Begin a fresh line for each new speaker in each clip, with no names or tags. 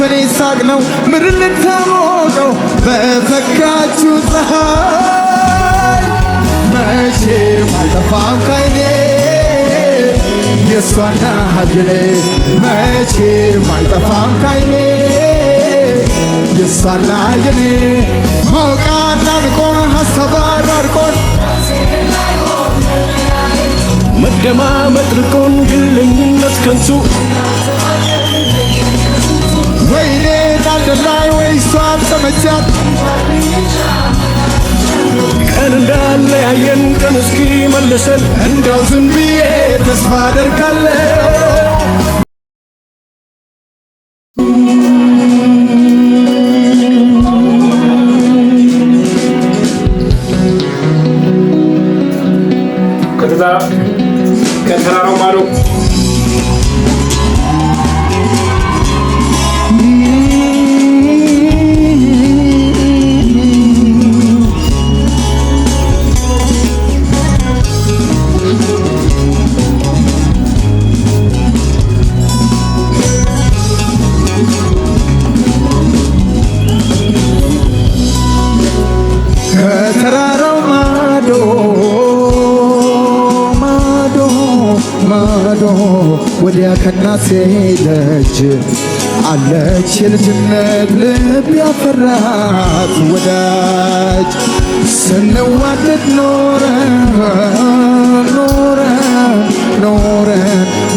ተቃቅፈን ሳቅነው ምድር ልትሞቀው በፈካችው ፀሐይ መቼም አልጠፋም ካይኔ የሷና ሀገሬ መቼም አልጠፋም ካይኔ የሷና የኔ መውቃና ንቆን ሀሳብ አራርቆን
መደማመጥ ርቆን ግለኝነት ከንቱ
ወይኔ ጣልደላይ ወይ እሷን ተመቻት
ቀን እንዳለ ያየን ቀን እስኪ መልሰን
እንደው ዝም ብዬ ተስፋ አደርጋለሁ
ከተራራው ማዶ
ከተራራው ማዶ ማዶ ወዲያ ከናቴ ደጅ አለች የልጅነት ልብ ያፈራት ወዳጅ ስንዋደድ ኖረን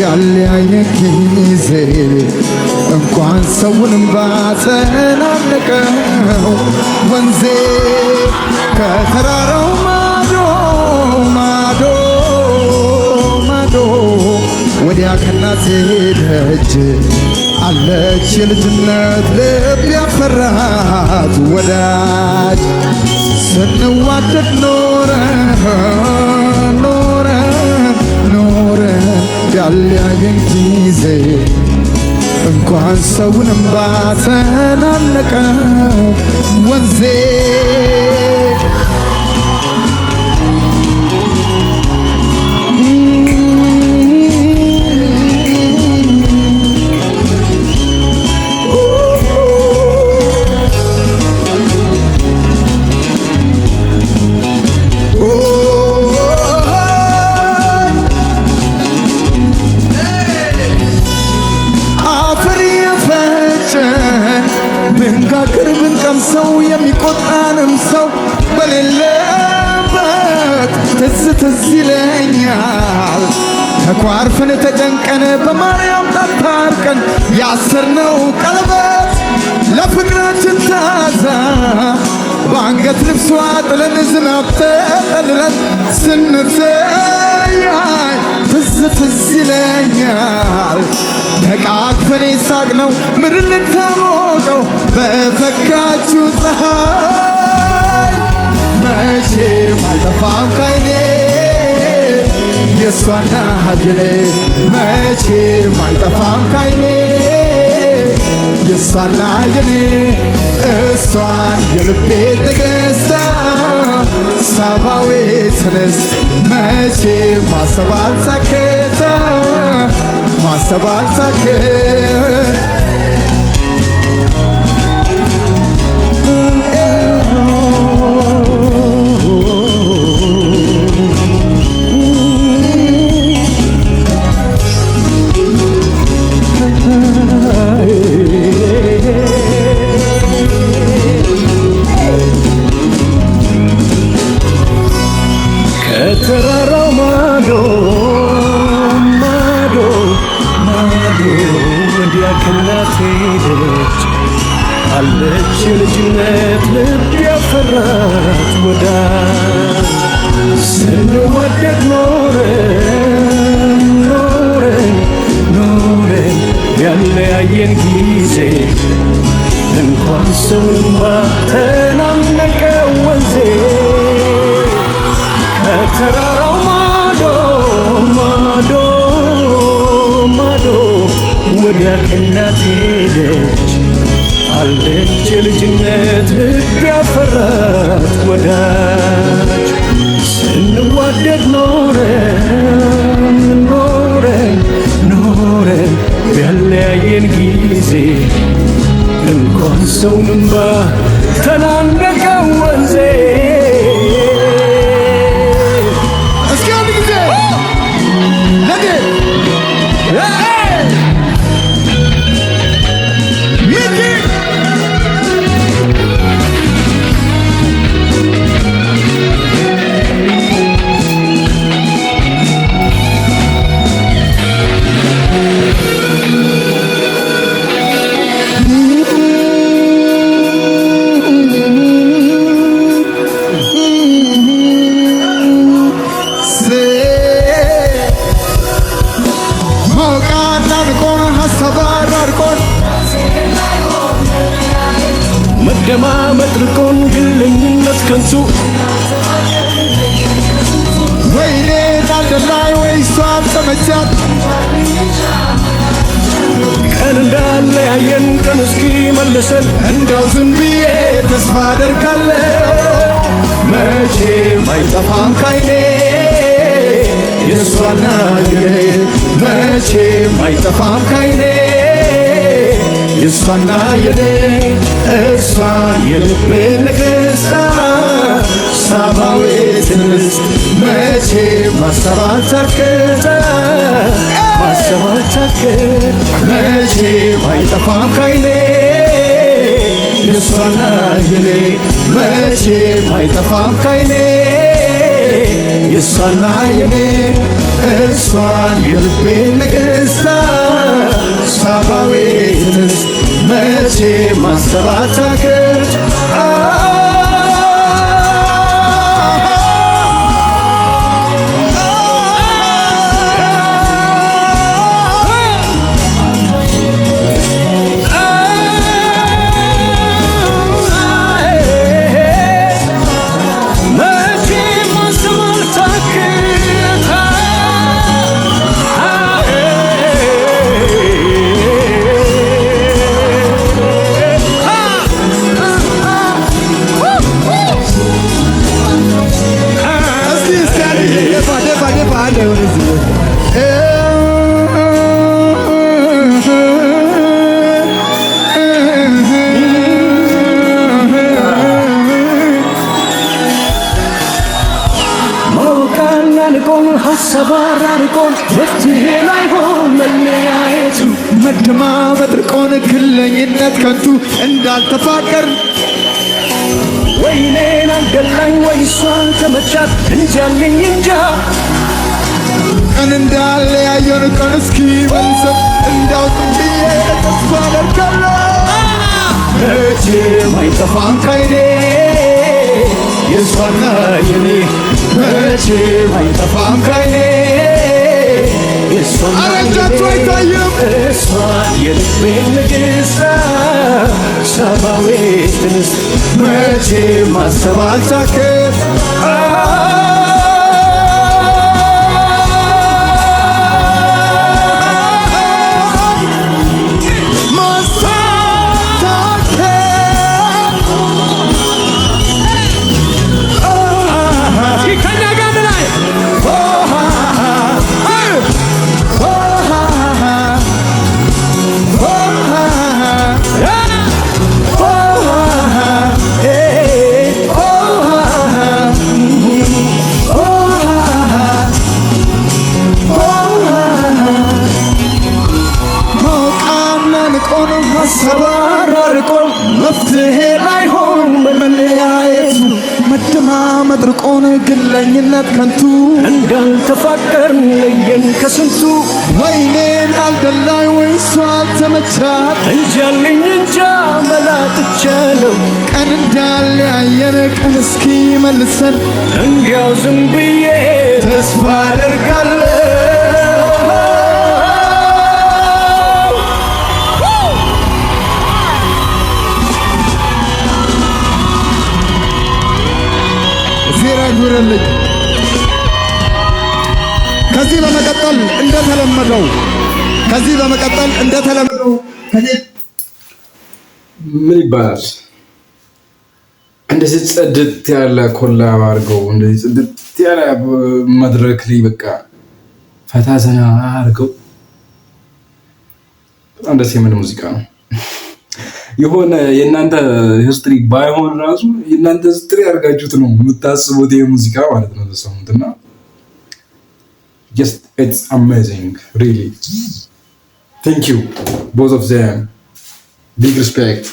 ያለያየን ጊዜ እንኳን ሰውንም ባተናነቀው ወንዜ ከተራራው ማዶ ወዲያ ከናቴ ደጅ አለች የልጅነት ልብ ያፈራት ወዳጅ ስንዋደድ ኖረን ያለያየን ጊዜ እንኳን ሰውንም ባተናነቀው ወንዜ ብንጋግር ብንቀምሰው የሚቆጣንም ሰው በሌለበት ትዝ ይለኛል ተኳርፈን ተጨንቀን በማርያም ታርቀን ያሰርነው ቀለበት ለፍቅራችን ታዛ በአንገት ልብሷ ጥለን ዝናብ ተጠልለን ስንተያይ ትዝ ይለኛል ተቃቅፈን ሳቅነው ምድር ልትሞቀው በፈካችው ፀሐይ መቼም አልጠፋም ካይኔ የሷና ሀገሬ መቼም አልጠፋም ካይኔ የሷና የኔ እሷን የልቤ ንግሥት ሳባዊት እንስት መቼም ማሰብ አልሳክት
ከተራራው ማዶ ወዲያ ከናቴ ደጅ አለች የልጅነት ልብ ያፈራት ወዳጅ ስንዋደድ ኖረን ያለያየን ጊዜ እንኳን ሰውን ባተናነቀ ወንዜ ከተራራው ማዶ ወዲያ ከናቴ ደጅ አለች የልጅነት ልብ ያፈራት ወዳጅ ስንዋደድ ኖረን ያለያየን ጊዜ የሰውን እንባ ተናነቀው ወንዜ
እስኪ አንድ ጊዜ ለጌ
መደማመጥ ርቆን ግለኝነት ከንቱ
ወይኔ ዳልደላይ ወይ እሷን ተመቻት
ቀን እንዳለ ያየን ቀን እስኪ መልሰን
እንደው ዝም ብዬ ተስፋ አደርጋለሁ መቼም አይጠፋም ካይኔ የእሷና የኔ መቼም አይጠፋም ካይኔ የእሷና የኔ እሷን የልቤ ንግሥት ሳባዊት እንስት መቼም ማሰብ አልታክት መቼም አይጠፋም ካይኔ የእሷና የኔ መቼም አይጠፋም ካይኔ የእሷና የኔ እሷን የልቤ ንግሥት ሳባዊት እንስት መቼም ማሰብ አልታክት
ሰባራርቆን መፍትሄ ላይሆን መለያየቱ
መደማመጥ ርቆን ግለኝነት ከንቱ እንዳልተፋቀር
ወይኔን አልገላኝ ወይ እሷን ተመቻት እንጃልኝ እንጃ
ቀን እንዳለ ያየን ቀን እስኪ መልሰን እንዳው ዝም ብዬ ተስፋ አደርጋለሁ መቼም አይጠፋም ካይኔ የእሷና የኔ መቼም አይጠፋም ካይኔ አረጃችሁ አይታየም
እሷን የልቤ ንግሥት ሳባዊት እንስት
መቼም ማሰብ አልታክት
ሰባራርቆን
መፍትሄ ላይሆን መለያየቱ መደማመጥ ርቆን ግለኝነት ከንቱ
እንዳልተፋቀርን ለየን ከስንቱ
ወይኔን አልደላይ ወይ እሷ አልተመቻት
እንጃልኝ እንጃ መላጥቻለሁ
ቀን እንዳለ ያየን ቀን እስኪ መልሰን
እንዲያው ዝም ብዬ
ተስፋ አደርጋለሁ ይሁንልኝ። ከዚህ በመቀጠል እንደተለመደው
ምን ይባላል እንደዚህ ጽድት ያለ ኮላብ አድርገው እንደዚህ ጽድት ያለ መድረክ ላይ በቃ ፈታ ዘና አድርገው በጣም ደስ የሚል ሙዚቃ ነው። የሆነ የእናንተ ሂስትሪ ባይሆን ራሱ የእናንተ ሂስትሪ አድርጋችሁት ነው የምታስቡት የሙዚቃ ማለት ነው ተሰሙት እና just it's amazing really thank you both of them big respect